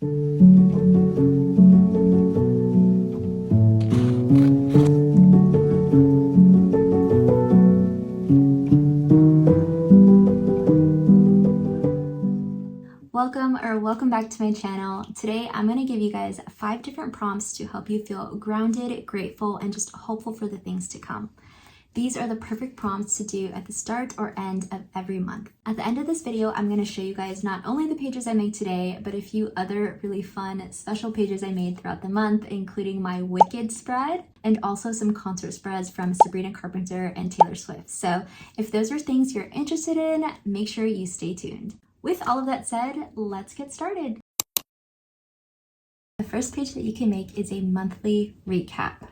Welcome back to my channel. Today I'm going to give you guys 5 different prompts to help you feel grounded, grateful, and just hopeful for the things to come. These are the perfect prompts to do at the start or end of every month. At the end of this video, I'm going to show you guys not only the pages I make today, but a few other really fun special pages I made throughout the month, including my Wicked spread and also some concert spreads from Sabrina Carpenter and Taylor Swift. So if those are things you're interested in, make sure you stay tuned. With all of that said, let's get started. The first page that you can make is a monthly recap.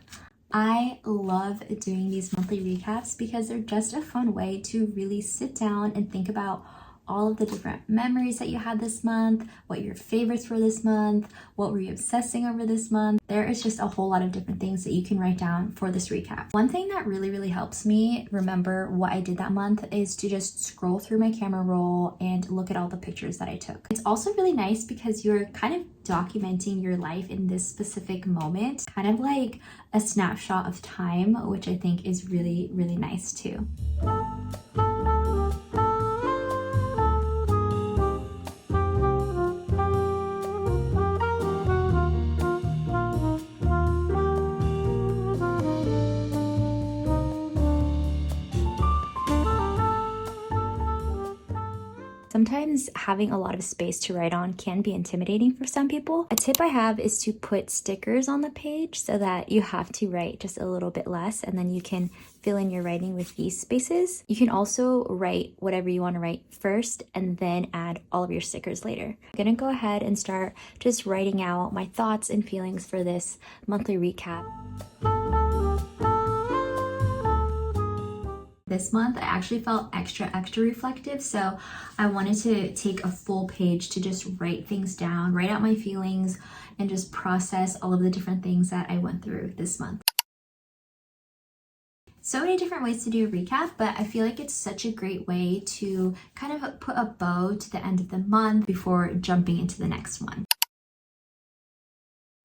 I love doing these monthly recaps because they're just a fun way to really sit down and think about all of the different memories that you had this month, what your favorites were this month, what were you obsessing over this month. There is just a whole lot of different things that you can write down for this recap. One thing that really helps me remember what I did that month is to just scroll through my camera roll and look at all the pictures that I took. It's also really nice because you're kind of documenting your life in this specific moment, kind of like a snapshot of time, which I think is really nice too. Sometimes having a lot of space to write on can be intimidating for some people. A tip I have is to put stickers on the page so that you have to write just a little bit less and then you can fill in your writing with these spaces. You can also write whatever you want to write first and then add all of your stickers later. I'm gonna go ahead and start just writing out my thoughts and feelings for this monthly recap. This month, I actually felt extra reflective, so I wanted to take a full page to just write things down, write out my feelings, and just process all of the different things that I went through this month. So many different ways to do a recap, but I feel like it's such a great way to kind of put a bow to the end of the month before jumping into the next one.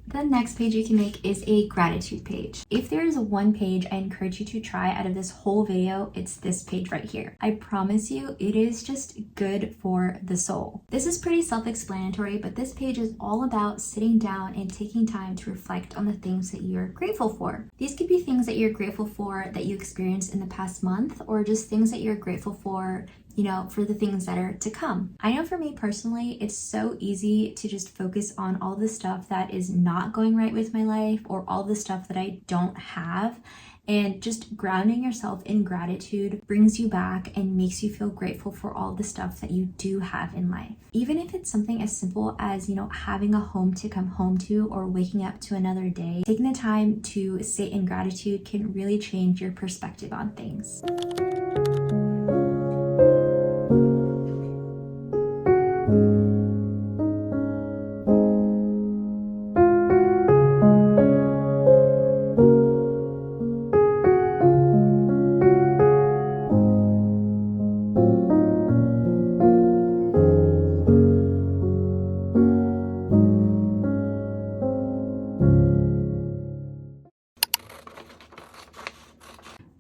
The next page you can make is a gratitude page. If there is one page I encourage you to try out of this whole video, it's this page right here. I promise you, it is just good for the soul. This is pretty self-explanatory, but this page is all about sitting down and taking time to reflect on the things that you're grateful for. These could be things that you're grateful for that you experienced in the past month, or just things that you're grateful for, you know, for the things that are to come. I know for me personally, it's so easy to just focus on all the stuff that is not going right with my life or all the stuff that I don't have. And just grounding yourself in gratitude brings you back and makes you feel grateful for all the stuff that you do have in life. Even if it's something as simple as, you know, having a home to come home to or waking up to another day, taking the time to sit in gratitude can really change your perspective on things.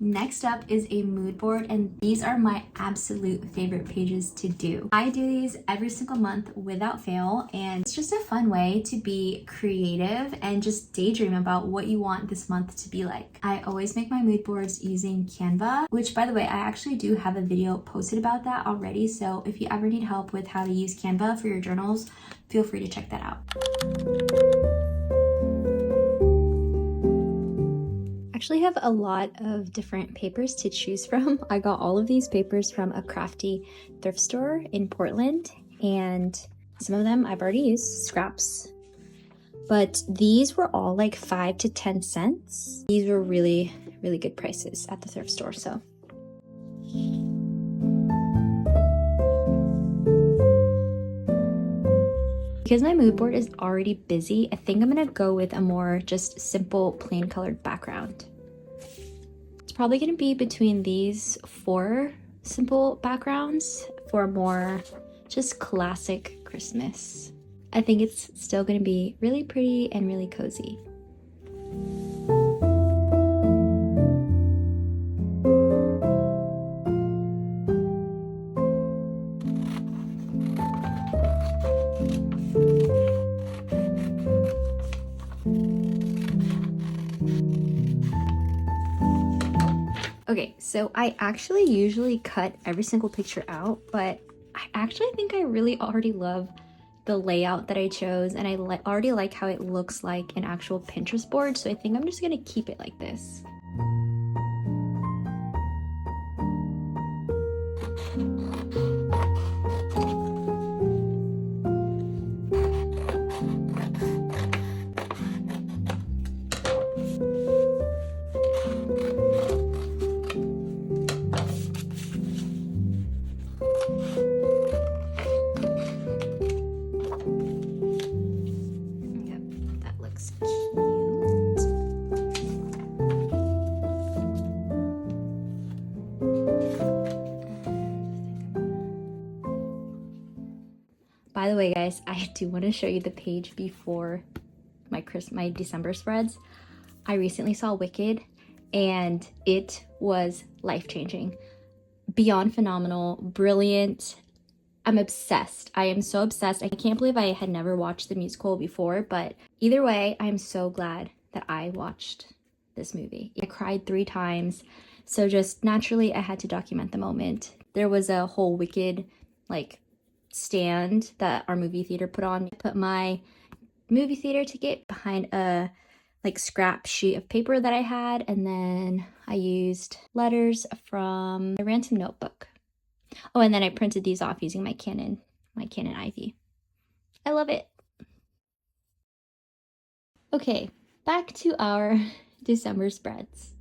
Next up is a mood board, and these are my absolute favorite pages to do. I do these every single month without fail, and it's just a fun way to be creative and just daydream about what you want this month to be like. I always make my mood boards using Canva, which, by the way, I actually do have a video posted about that already, so if you ever need help with how to use Canva for your journals, feel free to check that out. Actually have a lot of different papers to choose from. I got all of these papers from a crafty thrift store in Portland, and some of them I've already used, scraps. But these were all like 5 to 10 cents. These were really good prices at the thrift store, so. Because my mood board is already busy, I think I'm gonna go with a more just simple plain colored background. It's probably gonna be between these 4 simple backgrounds for a more just classic Christmas. I think it's still gonna be really pretty and really cozy. Okay, so I actually usually cut every single picture out, but I actually think I really already love the layout that I chose, and I already like how it looks like an actual Pinterest board, so I think I'm just gonna keep it like this. By the way, guys, I do want to show you the page before my December spreads. I recently saw Wicked and it was life-changing. Beyond phenomenal, brilliant. I'm obsessed. I am so obsessed. I can't believe I had never watched the musical before, but either way, I'm so glad that I watched this movie. I cried 3 times, so just naturally I had to document the moment. There was a whole Wicked like stand that our movie theater put on. I put my movie theater ticket behind a like scrap sheet of paper that I had, and then I used letters from a random notebook. Oh, and then I printed these off using my Canon Ivy. I love it. Okay, back to our December spreads.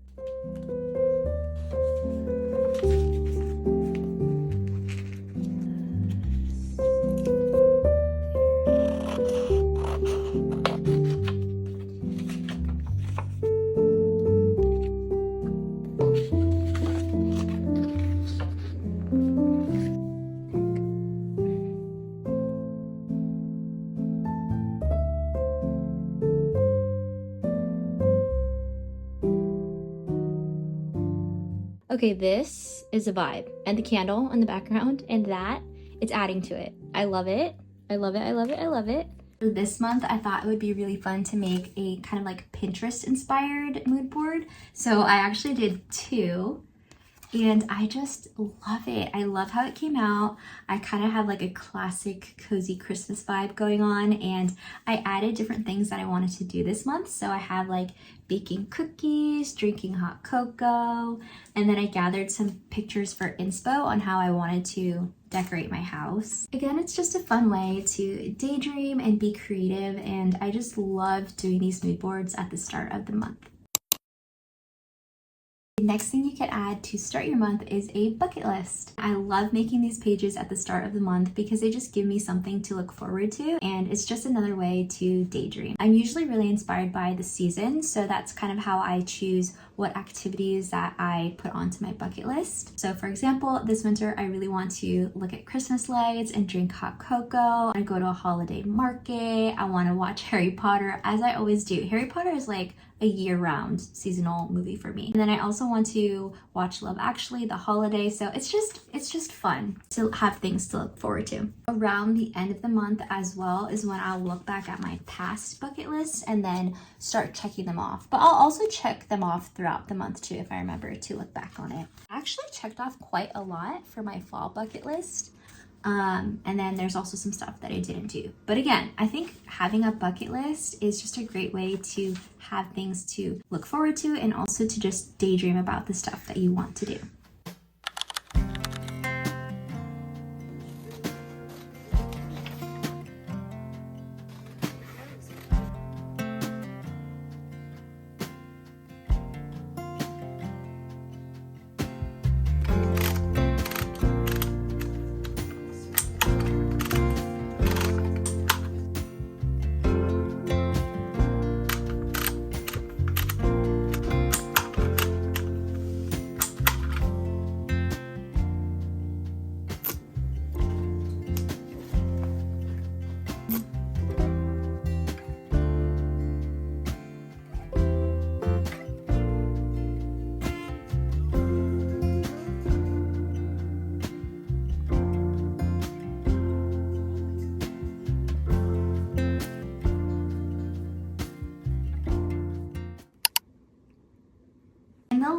Okay, this is a vibe, and the candle in the background, and that, it's adding to it. I love it. I love it. I love it. I love it. For this month, I thought it would be really fun to make a kind of like Pinterest inspired mood board. So I actually did 2. And I just love it. I love how it came out. I kind of have like a classic cozy Christmas vibe going on, and I added different things that I wanted to do this month. So I have like baking cookies, drinking hot cocoa, and then I gathered some pictures for inspo on how I wanted to decorate my house. Again, it's just a fun way to daydream and be creative, and I just love doing these mood boards at the start of the month. The next thing you can add to start your month is a bucket list. I love making these pages at the start of the month because they just give me something to look forward to, and it's just another way to daydream. I'm usually really inspired by the season, so that's kind of how I choose what activities that I put onto my bucket list. So for example, this winter I really want to look at Christmas lights and drink hot cocoa. I go to a holiday market. I want to watch Harry Potter, as I always do. Harry Potter is like a year-round seasonal movie for me. And then I also want to watch Love Actually, the holiday. So it's just fun to have things to look forward to. Around the end of the month as well is when I'll look back at my past bucket lists and then start checking them off. But I'll also check them off throughout the month too if I remember to look back on it. I actually checked off quite a lot for my fall bucket list. And then there's also some stuff that I didn't do. But again, I think having a bucket list is just a great way to have things to look forward to and also to just daydream about the stuff that you want to do.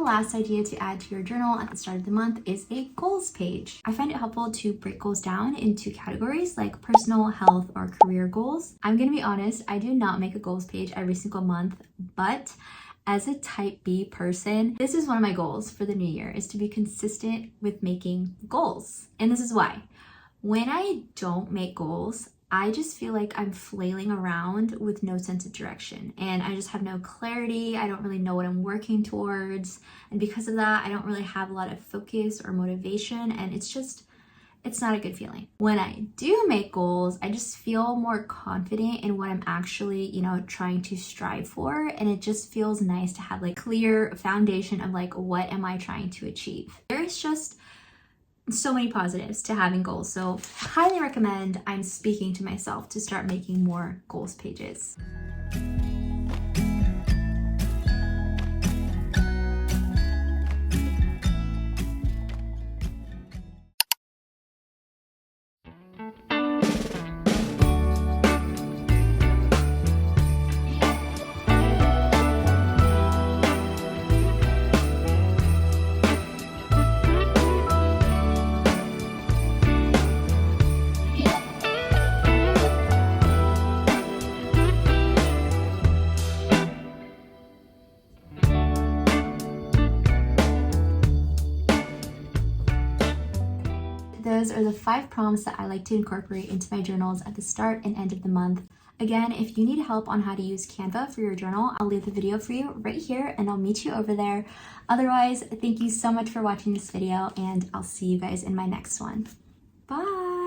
last idea to add to your journal at the start of the month is a goals page. I find it helpful to break goals down into categories like personal, health, or career goals. I'm gonna be honest, I do not make a goals page every single month, but as a type B person, this is one of my goals for the new year, is to be consistent with making goals. And this is why. When I don't make goals, I just feel like I'm flailing around with no sense of direction, and I just have no clarity. I don't really know what I'm working towards. And because of that, I don't really have a lot of focus or motivation, and it's not a good feeling. When I do make goals, I just feel more confident in what I'm actually, trying to strive for. And it just feels nice to have like clear foundation of like, what am I trying to achieve? There's just so many positives to having goals. So highly recommend, I'm speaking to myself, to start making more goals pages. Those are the 5 prompts that I like to incorporate into my journals at the start and end of the month. Again, if you need help on how to use Canva for your journal, I'll leave the video for you right here and I'll meet you over there. Otherwise, thank you so much for watching this video, and I'll see you guys in my next one. Bye!